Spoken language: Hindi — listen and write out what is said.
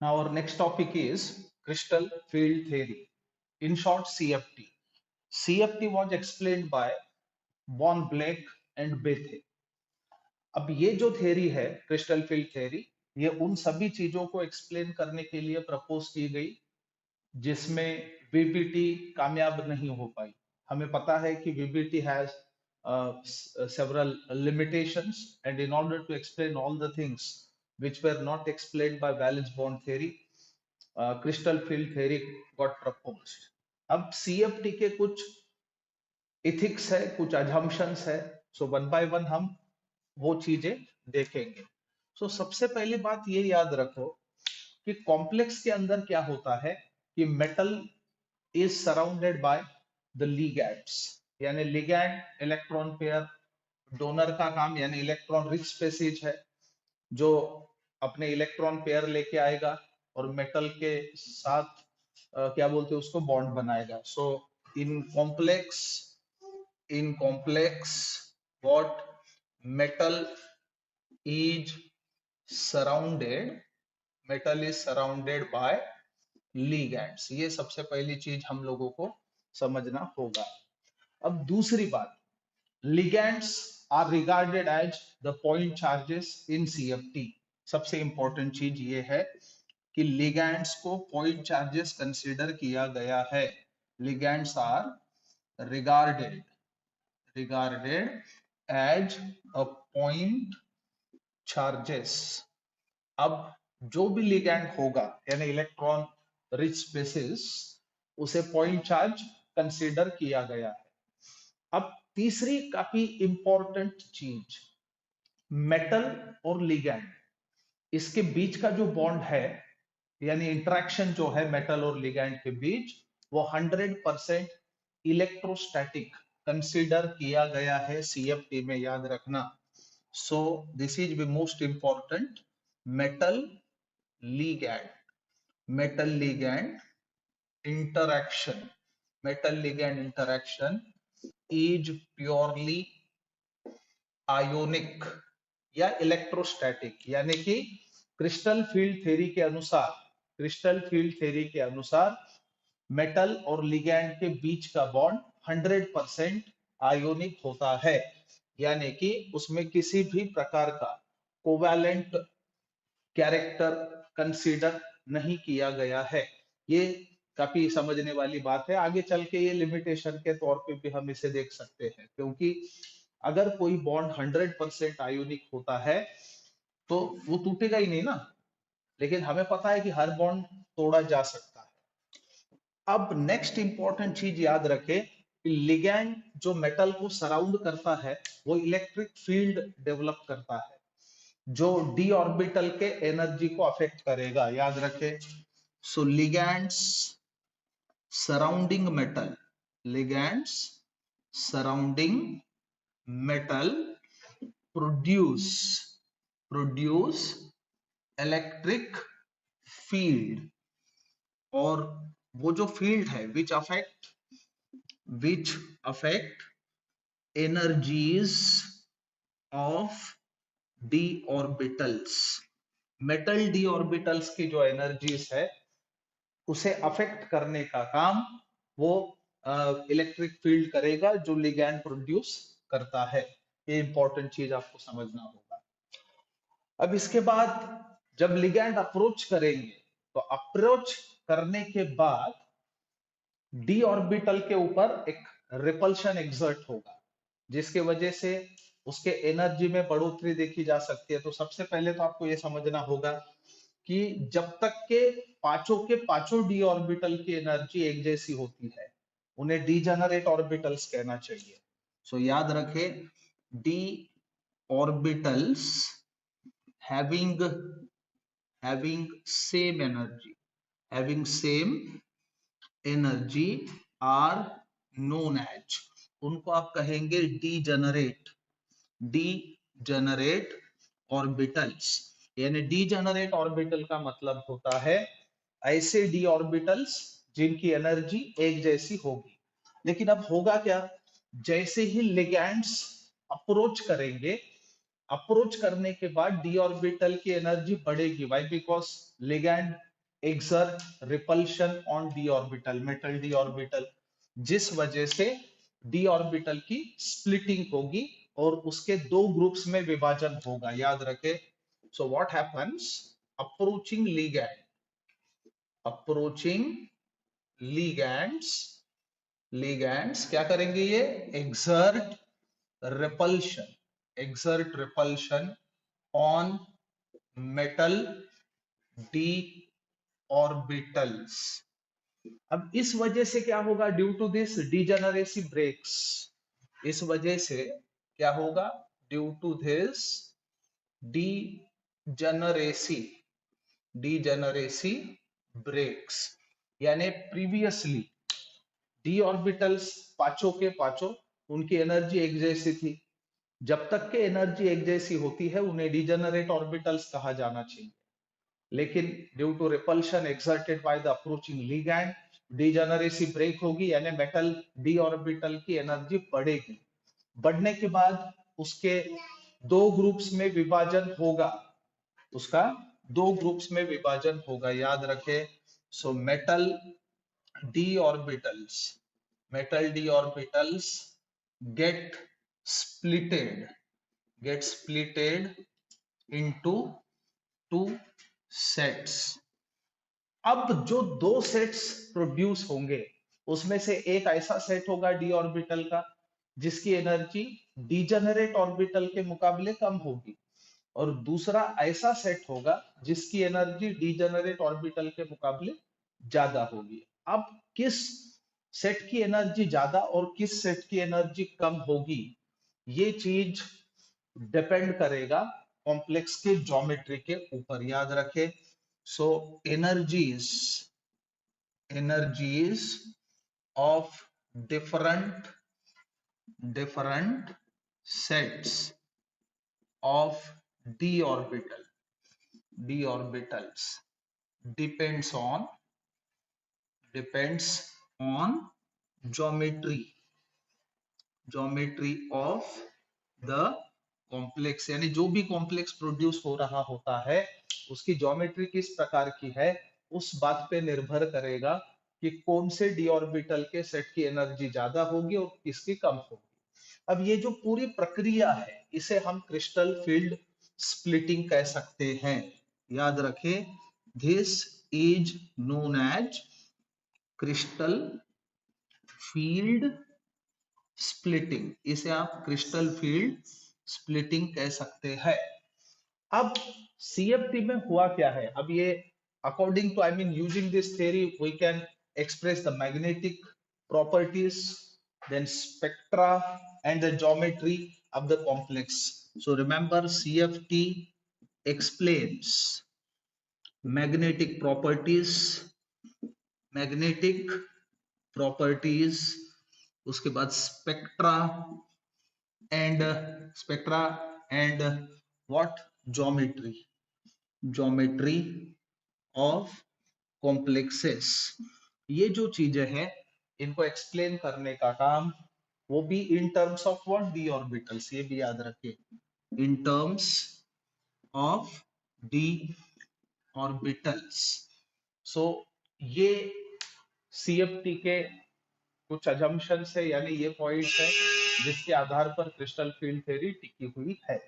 Now, our next topic is crystal field theory. In short, CFT. CFT was explained by Von Blake and Bethe. अब ये जो थ्योरी है क्रिस्टल फील्ड थ्योरी, ये उन सभी चीजों को एक्सप्लेन करने के लिए प्रपोज की गई जिसमें वीबीटी कामयाब नहीं हो पाई। हमें पता है कि VBT has several limitations, and in order to explain all the things which were not explained by valence bond theory, crystal field theory got proposed. अब सीएफटी के कुछ इथिक्स है, कुछ अजम्पशंस है, सो वन बाय वन हम वो चीजें देखेंगे। सो सबसे पहली बात ये याद रखो कि कॉम्प्लेक्स के अंदर क्या होता है कि metal is surrounded by the ligands, यानी लिगैंड इलेक्ट्रॉन पेयर, डोनर का काम यानी इलेक्ट्रॉन रिच स्पेसीज है जो अपने इलेक्ट्रॉन पेयर लेके आएगा और मेटल के साथ क्या बोलते हैं उसको बॉन्ड बनाएगा। सो in complex what metal is surrounded metal is surrounded by ligands। ये सबसे पहली चीज हम लोगों को समझना होगा। अब दूसरी बात, ligands are regarded as the point charges in CFT। सबसे इंपॉर्टेंट चीज ये है कि ligands को point charges कंसीडर किया गया है। ligands are regarded regarded as a point charges। अब जो भी लिगैंड होगा यानी इलेक्ट्रॉन रिच स्पेसिस, उसे पॉइंट चार्ज कंसीडर किया गया है। अब तीसरी काफी इंपॉर्टेंट चीज, मेटल और लिगैंड, इसके बीच का जो बॉन्ड है यानी इंटरेक्शन जो है मेटल और लिगैंड के बीच, वो 100% इलेक्ट्रोस्टैटिक कंसीडर किया गया है सीएफटी में, याद रखना। So this is the most important, metal ligand metal ligand interaction metal ligand interaction is purely ionic या इलेक्ट्रोस्टैटिक, यानी कि क्रिस्टल फील्ड थ्योरी के अनुसार मेटल और लिगैंड के बीच का बॉन्ड 100% आयोनिक होता है, यानी कि उसमें किसी भी प्रकार का कोवैलेंट कैरेक्टर कंसीडर नहीं किया गया है। ये काफी समझने वाली बात है, आगे चल के ये लिमिटेशन के तौर पे भी हम इसे देख सकते हैं, क्योंकि अगर कोई बॉन्ड 100% आयोनिक होता है तो वो टूटेगा ही नहीं ना, लेकिन हमें पता है कि हर बॉन्ड तोड़ा जा सकता है। अब नेक्स्ट इंपॉर्टेंट चीज याद रखें कि लिगैंड जो मेटल को सराउंड करता है वो इलेक्ट्रिक फील्ड डेवलप करता है जो डी ऑर्बिटल के एनर्जी को अफेक्ट करेगा, याद रखें। So surrounding metal ligands surrounding metal produce produce electric field, और वो जो फील्ड है which affect energies of d orbitals. Metal d orbitals की जो एनर्जीज है उसे अफेक्ट करने का काम वो इलेक्ट्रिक फील्ड करेगा जो लिगैंड प्रोड्यूस करता है। ये इंपॉर्टेंट चीज आपको समझना होगा। अब इसके बाद जब लिगैंड अप्रोच करेंगे तो अप्रोच करने के बाद डी ऑर्बिटल के ऊपर एक रिपल्शन एक्सर्ट होगा जिसके वजह से उसके एनर्जी में बढ़ोतरी देखी जा सकती है। तो सबसे पहले तो आपको यह समझना होगा कि जब तक के पांचों डी ऑर्बिटल की एनर्जी एक जैसी होती है उन्हें डीजेनरेट ऑर्बिटल्स कहना चाहिए। सो याद रखें, D orbitals having having same energy having same energy are known as, उनको आप कहेंगे डीजेनरेट ऑर्बिटल्स। यानी डीजेनरेट ऑर्बिटल का मतलब होता है ऐसे डी ऑर्बिटल्स जिनकी एनर्जी एक जैसी होगी। लेकिन अब होगा क्या, जैसे ही लिगैंड्स अप्रोच करेंगे, अप्रोच करने के बाद डी ऑर्बिटल की एनर्जी बढ़ेगी। Why? Because ligand exert repulsion on d orbital, metal d orbital, जिस वजह से d orbital की splitting होगी और उसके दो ग्रुप्स में विभाजन होगा, याद रखे। so what happens, approaching ligand, approaching ligands, ligands क्या करेंगे, ये exert repulsion, exert repulsion on metal d orbitals। अब इस वजह से क्या होगा, due to this degeneracy breaks, इस वजह से क्या होगा, due to this degeneracy, degeneracy breaks, यानी प्रीवियसली डी ऑर्बिटल्स पांचों के पांचों उनकी एनर्जी एक जैसी थी, जब तक के एनर्जी एक जैसी होती है उन्हें डिजेनरेट ऑर्बिटल्स कहा जाना चाहिए, लेकिन due to repulsion exerted by the approaching ligand degeneracy break होगी, यानी मेटल डी ऑर्बिटल की एनर्जी बढ़ेगी, बढ़ने के बाद उसके दो ग्रुप्स में विभाजन होगा, उसका दो ग्रुप्स में विभाजन होगा, याद रखे। So metal d orbitals, metal d orbitals get splitted, get splitted into two sets। अब जो दो सेट्स प्रोड्यूस होंगे उसमें से एक ऐसा सेट होगा डी ऑर्बिटल का जिसकी एनर्जी डिजेनरेट ऑर्बिटल के मुकाबले कम होगी, और दूसरा ऐसा सेट होगा जिसकी एनर्जी डिजेनरेट ऑर्बिटल के मुकाबले ज्यादा होगी। अब किस सेट की एनर्जी ज्यादा और किस सेट की एनर्जी कम होगी, ये चीज डिपेंड करेगा कॉम्प्लेक्स के ज्योमेट्री के ऊपर, याद रखे। So energies, energies of different different sets of d orbital, d orbitals depends on geometry, geometry of the complex, यानी जो भी कॉम्प्लेक्स प्रोड्यूस हो रहा होता है उसकी ज्योमेट्री किस प्रकार की है उस बात पे निर्भर करेगा कि कौन से डी ऑर्बिटल के सेट की एनर्जी ज्यादा होगी और किसकी कम होगी। अब ये जो पूरी प्रक्रिया है इसे हम क्रिस्टल फील्ड स्प्लिटिंग कह सकते हैं, याद रखें। This is known as crystal field splitting, इसे आप क्रिस्टल फील्ड स्प्लिटिंग कह सकते हैं। अब सीएफटी में हुआ क्या है, अब ये according to, I mean using this theory we can express the magnetic properties, then spectra and the geometry of the complex। So remember CFT explains magnetic properties, magnetic properties, उसके बाद spectra and what, geometry, geometry of complexes। ये जो चीजें हैं इनको एक्सप्लेन करने का काम वो भी in terms of what, d orbitals, ये भी याद रखिए, in terms of d orbitals. So ये सीएफटी के कुछ अजम्पशंस है, यानी ये पॉइंट है जिसके आधार पर क्रिस्टल फील्ड थ्योरी टिकी हुई है।